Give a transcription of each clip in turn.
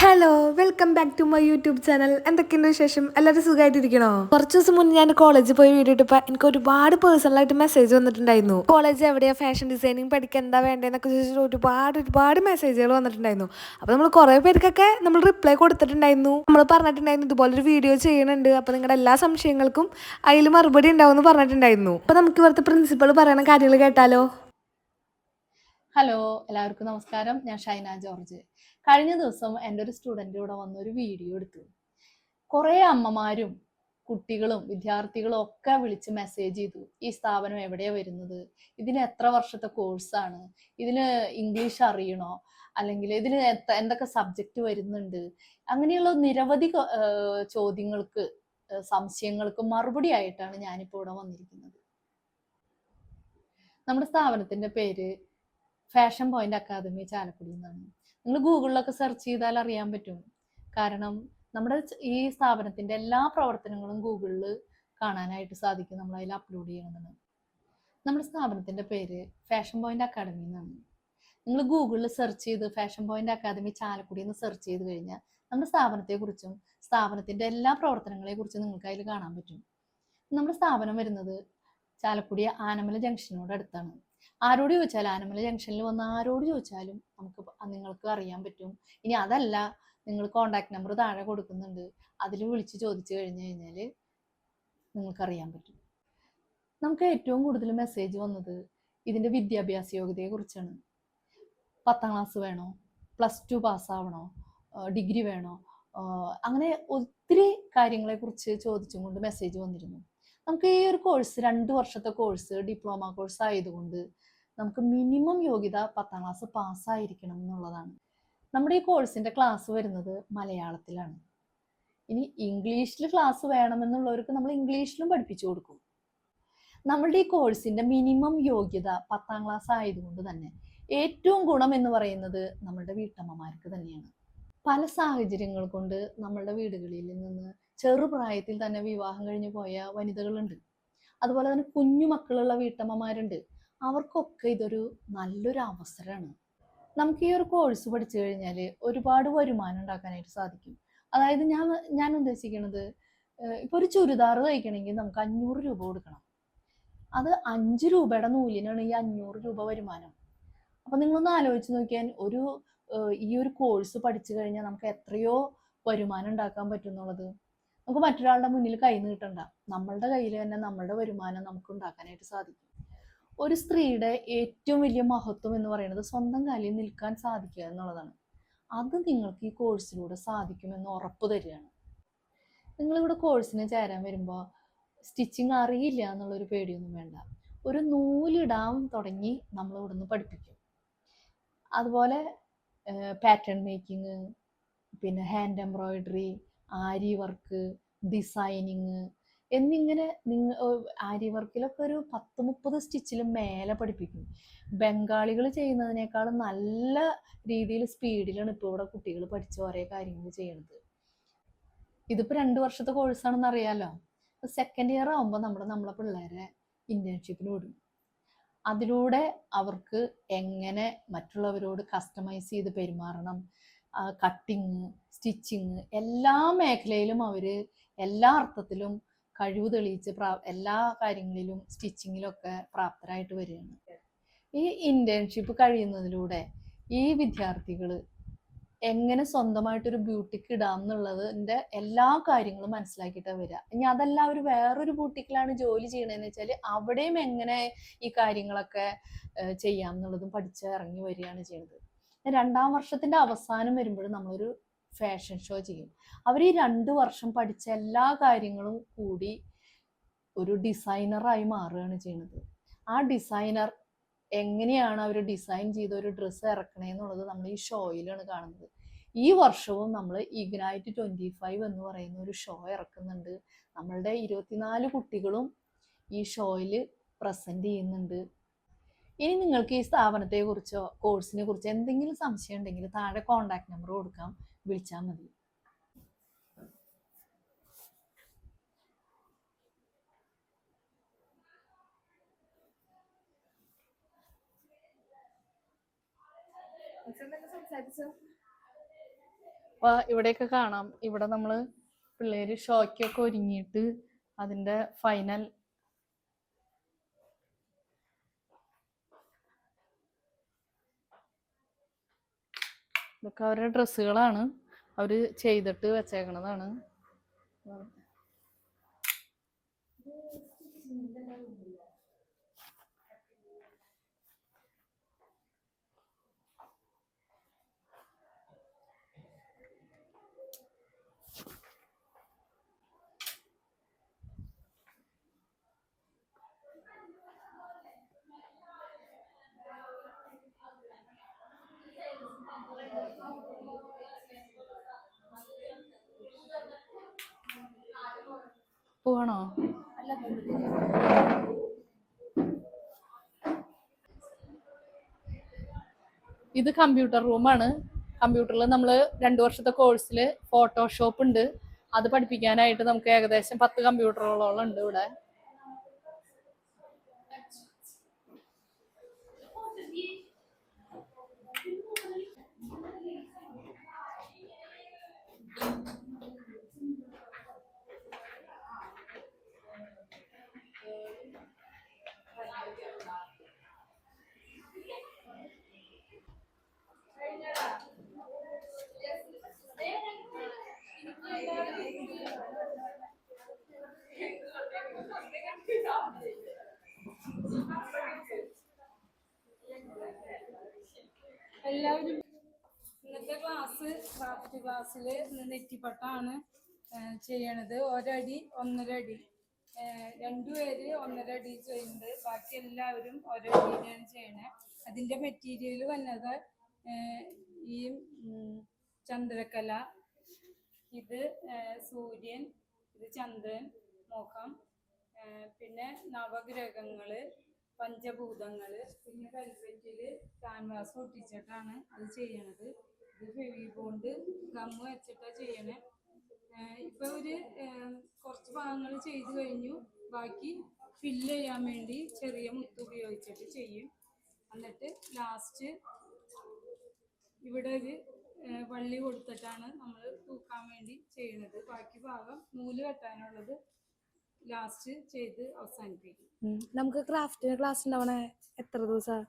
Hello welcome back to my YouTube channel. എന്തൊക്കെയുണ്ട് വിശേഷം? എല്ലാവരും സുഖമായിട്ടിരിക്കണോ? കുറച്ച് ദിവസം മുന്നേ ഞാൻ കോളേജിൽ പോയി വീഡിയോ ഇട്ടപ്പോൾ എനിക്ക് ഒരുപാട് പേഴ്സണലായിട്ട് മെസ്സേജ് വന്നിട്ടുണ്ടായിരുന്നു. കോളേജ് എവിടെയാ, ഫാഷൻ ഡിസൈനിങ് പഠിക്കാൻ എന്താ വേണ്ടതെന്നൊക്കെ ചോദിച്ചിട്ട് ഒരുപാട് മെസ്സേജുകൾ വന്നിട്ടുണ്ടായിരുന്നു. അപ്പോൾ നമ്മൾ കുറേ പേർക്കൊക്കെ നമ്മൾ റിപ്ലൈ കൊടുത്തിട്ടുണ്ടായിരുന്നു. നമ്മൾ പറഞ്ഞിട്ടുണ്ടായിരുന്നു ഇതുപോലൊരു വീഡിയോ ചെയ്യണുണ്ട്, അപ്പോൾ നിങ്ങളുടെ എല്ലാ സംശയങ്ങൾക്കും അതിൽ മറുപടി ഉണ്ടാവും എന്ന് പറഞ്ഞിട്ടുണ്ടായിരുന്നു. അപ്പോൾ നമുക്ക് ഇവിടുത്തെ പ്രിൻസിപ്പൾ പറയണ കാര്യങ്ങൾ കേട്ടാലോ? ഹലോ, എല്ലാവർക്കും നമസ്കാരം. ഞാൻ ഷൈന ജോർജ്. കഴിഞ്ഞ ദിവസം എൻ്റെ ഒരു സ്റ്റുഡൻ്റ് ഇവിടെ വന്ന് ഒരു വീഡിയോ എടുത്തു. കുറേ അമ്മമാരും കുട്ടികളും വിദ്യാർത്ഥികളും ഒക്കെ വിളിച്ച് മെസ്സേജ് ചെയ്തു, ഈ സ്ഥാപനം എവിടെയാണ് വരുന്നത്, ഇതിന് എത്ര വർഷത്തെ കോഴ്സാണ്, ഇതിന് ഇംഗ്ലീഷ് അറിയണോ, അല്ലെങ്കിൽ ഇതിന് എന്തൊക്കെ സബ്ജക്റ്റ് വരുന്നുണ്ട്, അങ്ങനെയുള്ള നിരവധി ചോദ്യങ്ങൾക്ക് സംശയങ്ങൾക്ക് മറുപടി ആയിട്ടാണ് ഞാനിപ്പോൾ ഇവിടെ വന്നിരിക്കുന്നത്. നമ്മുടെ സ്ഥാപനത്തിൻ്റെ പേര് ഫാഷൻ പോയിന്റ് അക്കാദമി ചാലക്കുടി എന്നാണ്. നിങ്ങൾ ഗൂഗിളിലൊക്കെ സെർച്ച് ചെയ്താൽ അറിയാൻ പറ്റും. കാരണം നമ്മുടെ ഈ സ്ഥാപനത്തിന്റെ എല്ലാ പ്രവർത്തനങ്ങളും ഗൂഗിളിൽ കാണാനായിട്ട് സാധിക്കും. നമ്മൾ അതിൽ അപ്ലോഡ് ചെയ്യണമെന്നാണ്. നമ്മുടെ സ്ഥാപനത്തിന്റെ പേര് ഫാഷൻ പോയിന്റ് അക്കാദമി എന്നാണ്. നിങ്ങൾ ഗൂഗിളിൽ സെർച്ച് ചെയ്ത് ഫാഷൻ പോയിന്റ് അക്കാദമി ചാലക്കുടി എന്ന് സെർച്ച് ചെയ്ത് കഴിഞ്ഞാൽ നമ്മുടെ സ്ഥാപനത്തെക്കുറിച്ചും സ്ഥാപനത്തിന്റെ എല്ലാ പ്രവർത്തനങ്ങളെ കുറിച്ചും നിങ്ങൾക്ക് അതിൽ കാണാൻ പറ്റും. നമ്മുടെ സ്ഥാപനം വരുന്നത് ചാലക്കുടി ആനമല ജംഗ്ഷനോട് അടുത്താണ്. ആരോട് ചോദിച്ചാലും, ആനമല ജംഗ്ഷനിൽ വന്ന് ആരോട് ചോദിച്ചാലും നിങ്ങൾക്ക് അറിയാൻ പറ്റും. ഇനി അതല്ല, നിങ്ങൾ കോണ്ടാക്ട് നമ്പർ താഴെ കൊടുക്കുന്നുണ്ട്, അതിൽ വിളിച്ച് ചോദിച്ചു കഴിഞ്ഞാൽ നിങ്ങൾക്കറിയാൻ പറ്റും. നമുക്ക് ഏറ്റവും കൂടുതൽ മെസ്സേജ് വന്നത് ഇതിൻ്റെ വിദ്യാഭ്യാസ യോഗ്യതയെ കുറിച്ചാണ്. 10ാം ക്ലാസ് വേണോ, +2 പാസ്സാവണോ, ഡിഗ്രി വേണോ, അങ്ങനെ ഒത്തിരി കാര്യങ്ങളെക്കുറിച്ച് ചോദിച്ചും കൊണ്ട് മെസ്സേജ് വന്നിരുന്നു. നമുക്ക് ഈ ഒരു കോഴ്സ് 2 വർഷത്തെ കോഴ്സ്, ഡിപ്ലോമ കോഴ്സ് ആയതുകൊണ്ട് നമുക്ക് മിനിമം യോഗ്യത 10ാം ക്ലാസ് പാസ്സായിരിക്കണം എന്നുള്ളതാണ്. നമ്മുടെ ഈ കോഴ്സിന്റെ ക്ലാസ് വരുന്നത് മലയാളത്തിലാണ്. ഇനി ഇംഗ്ലീഷിൽ ക്ലാസ് വേണമെന്നുള്ളവർക്ക് നമ്മൾ ഇംഗ്ലീഷിലും പഠിപ്പിച്ചു കൊടുക്കും. നമ്മളുടെ ഈ കോഴ്സിന്റെ മിനിമം യോഗ്യത 10ാം ക്ലാസ് ആയതുകൊണ്ട് തന്നെ ഏറ്റവും ഗുണം എന്ന് പറയുന്നത് നമ്മളുടെ വീട്ടമ്മമാർക്ക് തന്നെയാണ്. പല സാഹചര്യങ്ങൾ കൊണ്ട് നമ്മളുടെ വീടുകളിൽ നിന്ന് ചെറുപ്രായത്തിൽ തന്നെ വിവാഹം കഴിഞ്ഞു പോയ വനിതകളുണ്ട്. അതുപോലെ തന്നെ കുഞ്ഞു മക്കളുള്ള വീട്ടമ്മമാരുണ്ട്. അവർക്കൊക്കെ ഇതൊരു നല്ലൊരു അവസരമാണ്. നമുക്ക് ഈ ഒരു കോഴ്സ് പഠിച്ചു കഴിഞ്ഞാൽ ഒരുപാട് വരുമാനം ഉണ്ടാക്കാനായിട്ട് സാധിക്കും. അതായത് ഞാൻ ഉദ്ദേശിക്കുന്നത്, ഇപ്പോൾ ഒരു ചുരിദാർ തയ്ക്കണമെങ്കിൽ നമുക്ക് 500 രൂപ കൊടുക്കണം. അത് 5 രൂപയുടെ നൂലിനാണ് ഈ 500 രൂപ വരുമാനം. അപ്പം നിങ്ങളൊന്ന് ആലോചിച്ച് നോക്കിയാൽ ഈ ഒരു കോഴ്സ് പഠിച്ചു കഴിഞ്ഞാൽ നമുക്ക് എത്രയോ വരുമാനം ഉണ്ടാക്കാൻ പറ്റും എന്നുള്ളത്. നമുക്ക് മറ്റൊരാളുടെ മുന്നിൽ കൈ നീട്ടണ്ട, നമ്മളുടെ കയ്യിൽ തന്നെ നമ്മളുടെ വരുമാനം നമുക്ക് ഉണ്ടാക്കാനായിട്ട് സാധിക്കും. ഒരു സ്ത്രീയുടെ ഏറ്റവും വലിയ മഹത്വം എന്ന് പറയുന്നത് സ്വന്തം കാലിൽ നിൽക്കാൻ സാധിക്കുക എന്നുള്ളതാണ്. അത് നിങ്ങൾക്ക് ഈ കോഴ്സിലൂടെ സാധിക്കുമെന്ന് ഉറപ്പ് തരികയാണ്. നിങ്ങളിവിടെ കോഴ്സിന് ചേരാൻ വരുമ്പോൾ സ്റ്റിച്ചിങ് അറിയില്ല എന്നുള്ളൊരു പേടിയൊന്നും വേണ്ട. ഒരു നൂലിടാൻ തുടങ്ങി നമ്മൾ ഇവിടുന്ന് പഠിപ്പിക്കും. അതുപോലെ പാറ്റേൺ മേക്കിങ്, പിന്നെ ഹാൻഡ് എംബ്രോയിഡറി, ആരി വർക്ക്, ഡിസൈനിങ് എന്നിങ്ങനെ ആരി വർക്കിലൊക്കെ ഒരു 10-30 സ്റ്റിച്ചിലും മേലെ പഠിപ്പിക്കും. ബംഗാളികൾ ചെയ്യുന്നതിനേക്കാളും നല്ല രീതിയിൽ സ്പീഡിലാണ് ഇപ്പോൾ ഇവിടെ കുട്ടികൾ പഠിച്ച ഓരോ കാര്യങ്ങൾ ചെയ്യുന്നത്. ഇതിപ്പോൾ 2 വർഷത്തെ കോഴ്സാണെന്ന് അറിയാലോ. സെക്കൻഡ് ഇയർ ആകുമ്പോൾ നമ്മളെ പിള്ളേരെ ഇന്റേൺഷിപ്പിന് വിടും. അതിലൂടെ അവർക്ക് എങ്ങനെ മറ്റുള്ളവരോട് കസ്റ്റമൈസ് ചെയ്ത് പെരുമാറണം, കട്ടിങ്, സ്റ്റിച്ചിങ്, എല്ലാ മേഖലയിലും അവർ എല്ലാ അർത്ഥത്തിലും കഴിവ് തെളിയിച്ച് എല്ലാ കാര്യങ്ങളിലും സ്റ്റിച്ചിങ്ങിലൊക്കെ പ്രാപ്തരായിട്ട് വരികയാണ്. ഈ ഇന്റേൺഷിപ്പ് കഴിയുന്നതിലൂടെ ഈ വിദ്യാർത്ഥികൾ എങ്ങനെ സ്വന്തമായിട്ടൊരു ബ്യൂട്ടിക്ക് ഇടാം എന്നുള്ളതിൻ്റെ എല്ലാ കാര്യങ്ങളും മനസ്സിലാക്കിയിട്ടാണ് വരിക. ഇനി അതല്ല, അവർ വേറൊരു ബ്യൂട്ടിക്കിലാണ് ജോലി ചെയ്യണമെന്ന് വെച്ചാൽ അവിടെയും എങ്ങനെ ഈ കാര്യങ്ങളൊക്കെ ചെയ്യാം എന്നുള്ളതും പഠിച്ച് ഇറങ്ങി വരികയാണ് ചെയ്യുന്നത്. 2ാം വർഷത്തിന്റെ അവസാനം വരുമ്പോൾ നമ്മളൊരു ഫാഷൻ ഷോ ചെയ്യും. അവർ ഈ 2 വർഷം പഠിച്ച എല്ലാ കാര്യങ്ങളും കൂടി ഒരു ഡിസൈനറായി മാറുകയാണ് ചെയ്യുന്നത്. ആ ഡിസൈനർ എങ്ങനെയാണ് അവർ ഡിസൈൻ ചെയ്ത ഒരു ഡ്രസ്സ് ഇറക്കണേന്നുള്ളത് നമ്മൾ ഈ ഷോയിലാണ് കാണുന്നത്. ഈ വർഷവും നമ്മൾ ഇഗ്നൈറ്റ് 25 എന്ന് പറയുന്ന ഒരു ഷോ ഇറക്കുന്നുണ്ട്. നമ്മളുടെ 24 കുട്ടികളും ഈ ഷോയിൽ പ്രസന്റ് ചെയ്യുന്നുണ്ട്. ഇനി നിങ്ങൾക്ക് ഈ സ്ഥാപനത്തെ കുറിച്ചോ കോഴ്സിനെ കുറിച്ചോ എന്തെങ്കിലും സംശയം ഉണ്ടെങ്കിൽ താഴെ കോണ്ടാക്ട് നമ്പർ കൊടുക്കാം, വിളിച്ചാൽ മതി. സംസാരിച്ചോ? അപ്പൊ ഇവിടെയൊക്കെ കാണാം, ഇവിടെ നമ്മള് പിള്ളേര് ഷോയ്ക്കൊക്കെ ഒരുങ്ങിയിട്ട് അതിന്റെ ഫൈനൽ ഇതൊക്കെ അവരുടെ ഡ്രസ്സുകളാണ്, അവര് ചെയ്തിട്ട് വെച്ചേക്കണതാണ്. പോകണോ? ഇത് കമ്പ്യൂട്ടർ റൂമാണ്. കമ്പ്യൂട്ടറിൽ നമ്മൾ 2 വർഷത്തെ കോഴ്സിൽ ഫോട്ടോഷോപ്പ് ഉണ്ട്. അത് പഠിപ്പിക്കാനായിട്ട് നമുക്ക് ഏകദേശം 10 കമ്പ്യൂട്ടറുകളോളം ഉണ്ട് ഇവിടെ. എല്ലാവരും ഇന്നത്തെ ക്രാഫ്റ്റ് ക്ലാസ്സിൽ നെറ്റിപ്പട്ടാണ് ചെയ്യണത്. ഒരടി 1.5 അടി, 2 പേര് 1.5 അടി ചെയ്യുന്നുണ്ട്. ബാക്കി എല്ലാവരും ഒരടിയാണ് ചെയ്യണേ. അതിൻ്റെ മെറ്റീരിയൽ വന്നത് ഈ ചന്ദ്രക്കല, ഇത് സൂര്യൻ, ഇത് ചന്ദ്രൻ, മുഖം, പിന്നെ നവഗ്രഹങ്ങൾ, പഞ്ചഭൂതങ്ങൾ, പിന്നെ വെൽവെറ്റിൽ ക്യാൻവാസ് ഒട്ടിച്ചിട്ടാണ് അത് ചെയ്യണത്. ഇത് ഫെവിബോണ്ട് ഗമ്മ് വെച്ചിട്ടാണ് ചെയ്യണേ. ഇപ്പൊ ഒരു കുറച്ച് ഭാഗങ്ങൾ ചെയ്ത് കഴിഞ്ഞു. ബാക്കി ഫില്ല് ചെയ്യാൻ വേണ്ടി ചെറിയ മുത്ത് ഉപയോഗിച്ചിട്ട് ചെയ്യും. എന്നിട്ട് ലാസ്റ്റ് ഇവിടെ ഒരു വള്ളി കൊടുത്തിട്ടാണ് നമ്മൾ തൂക്കാൻ വേണ്ടി ചെയ്യുന്നത്. ബാക്കി ഭാഗം നൂല് വെട്ടാനുള്ളത് ലാസ്റ്റ് ചെയ്ത് അവസാനിപ്പിക്കും. നമുക്ക് ക്രാഫ്റ്റിന് ക്ലാസ് ഉണ്ടാവണേ എത്ര ദിവസം?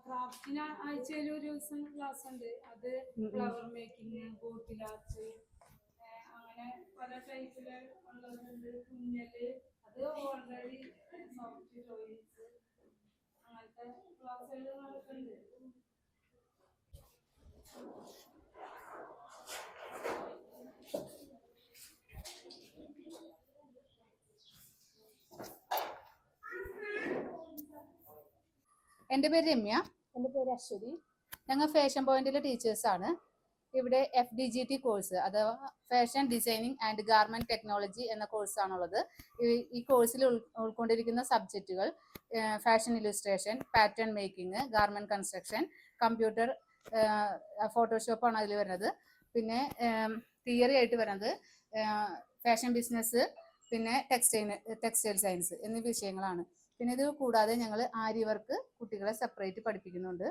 ക്രാഫ്റ്റിന് ആഴ്ചയിൽ 1 ദിവസം ക്ലാസ് ഉണ്ട്. അത് ഫ്ലവർ മേക്കിങ്, ബോട്ടിൽ ആർട്ട്, അങ്ങനെ പല ടൈപ്പില് ഉള്ളതുണ്ട്. തുന്നല്, അത് ഓൾറെഡി സോഫ്റ്റ് ടോയ്സ്, അങ്ങനത്തെ ക്ലാസ്സുകൾ നടക്കുന്നുണ്ട്. എൻ്റെ പേര് രമ്യ. എൻ്റെ പേര് അശ്വതി. ഞങ്ങൾ ഫാഷൻ പോയിന്റിലെ ടീച്ചേഴ്സാണ്. ഇവിടെ FDGT കോഴ്സ് അഥവാ fashion designing and garment technology എന്ന കോഴ്സാണുള്ളത്. ഈ കോഴ്സിൽ ഉൾക്കൊണ്ടിരിക്കുന്ന സബ്ജക്റ്റുകൾ fashion illustration, pattern making, garment construction, computer, ഫോട്ടോഷോപ്പാണ് അതിൽ വരുന്നത്. പിന്നെ തിയറി ആയിട്ട് വരുന്നത് ഫാഷൻ ബിസിനസ്, പിന്നെ ടെക്സ്റ്റൈൽ സയൻസ് എന്നീ വിഷയങ്ങളാണ്. പിന്നെ ഇത് കൂടാതെ ഞങ്ങൾ ആരി വർക്ക് കുട്ടികളെ സെപ്പറേറ്റ് പഠിപ്പിക്കുന്നുണ്ട്.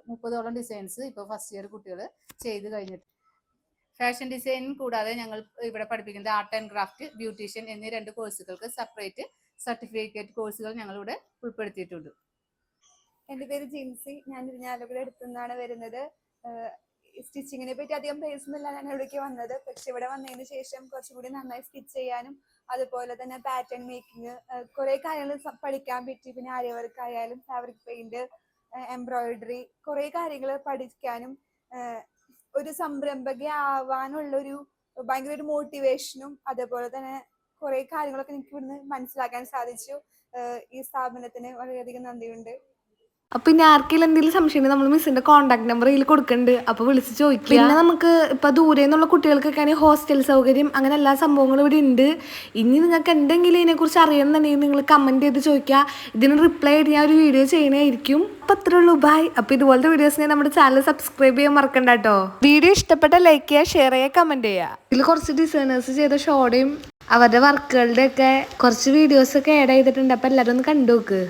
30ഓളം ഡിസൈൻസ് ഇപ്പോൾ ഫസ്റ്റ് ഇയർ കുട്ടികൾ ചെയ്ത് കഴിഞ്ഞിട്ട്. ഫാഷൻ ഡിസൈനിങ് കൂടാതെ ഞങ്ങൾ ഇവിടെ പഠിപ്പിക്കുന്നത് ആർട്ട് ആൻഡ് ക്രാഫ്റ്റ്, ബ്യൂട്ടീഷ്യൻ എന്നീ 2 കോഴ്സുകൾക്ക് സെപ്പറേറ്റ് സർട്ടിഫിക്കറ്റ് കോഴ്സുകൾ ഞങ്ങളിവിടെ ഉൾപ്പെടുത്തിയിട്ടുണ്ട്. എൻ്റെ പേര് ജിൻസി. ഞാൻ ഇരിഞ്ഞാലക്കുട അടുത്തുനിന്നാണ് വരുന്നത്. സ്റ്റിച്ചിങ്ങിനെ പറ്റി അധികം പേഴ്സണല്ല ഞാൻ ഇവിടേക്ക് വന്നത്. പക്ഷെ ഇവിടെ വന്നതിന് ശേഷം കുറച്ചുകൂടി നന്നായി സ്റ്റിച്ച് ചെയ്യാനും അതുപോലെ തന്നെ പാറ്റേൺ മേക്കിങ് കുറേ കാര്യങ്ങൾ പഠിക്കാൻ പറ്റി. പിന്നെ ആര്യ വർക്ക് ആയാലും ഫാബ്രിക് പെയിന്റ്, എംബ്രോയിഡറി, കുറേ കാര്യങ്ങൾ പഠിക്കാനും ഒരു സംരംഭക ആവാനുള്ളൊരു ഭയങ്കര ഒരു മോട്ടിവേഷനും അതേപോലെ തന്നെ കുറേ കാര്യങ്ങളൊക്കെ എനിക്ക് ഇവിടുന്ന് മനസ്സിലാക്കാൻ സാധിച്ചു. ഈ സ്ഥാപനത്തിന് വളരെയധികം നന്ദിയുണ്ട്. അപ്പൊ ഇനി ആർക്കെങ്കിലും എന്തെങ്കിലും സംശയം നമ്മൾ മിസ്സിന്റെ കോൺടാക്ട് നമ്പർ ഇതിൽ കൊടുക്കുന്നുണ്ട്, അപ്പൊ വിളിച്ച് ചോദിക്കുക. പിന്നെ നമുക്ക് ഇപ്പൊ ദൂരെ നിന്നുള്ള കുട്ടികൾക്കൊക്കെ ആണെങ്കിൽ ഹോസ്റ്റൽ സൗകര്യം അങ്ങനെ എല്ലാ സംഭവങ്ങളും ഇവിടെ ഉണ്ട്. ഇനി നിങ്ങൾക്ക് എന്തെങ്കിലും ഇതിനെക്കുറിച്ച് അറിയണമെന്നുണ്ടെങ്കിൽ നിങ്ങൾ കമന്റ് ചെയ്ത് ചോദിക്കുക. ഇതിന് റിപ്ലൈ ആയിട്ട് ഞാൻ ഒരു വീഡിയോ ചെയ്യണമായിരിക്കും. അപ്പൊ അത്രേ ഉള്ളൂ, ബൈ. അപ്പൊ ഇതുപോലത്തെ വീഡിയോസിനെ നമ്മുടെ ചാനൽ സബ്സ്ക്രൈബ് ചെയ്യാൻ മറക്കണ്ട കേട്ടോ. വീഡിയോ ഇഷ്ടപ്പെട്ട ലൈക്ക് ചെയ്യുക, ഷെയർ ചെയ്യുക, കമന്റ് ചെയ്യുക. ഇതിൽ കുറച്ച് ഡിസൈനേഴ്സ് ചെയ്ത ഷോർട്ടും അവരുടെ വർക്കുകളുടെ ഒക്കെ കുറച്ച് വീഡിയോസ് ഒക്കെ ആഡ് ചെയ്തിട്ടുണ്ട്. അപ്പൊ എല്ലാവരും ഒന്ന് കണ്ടു നോക്ക്.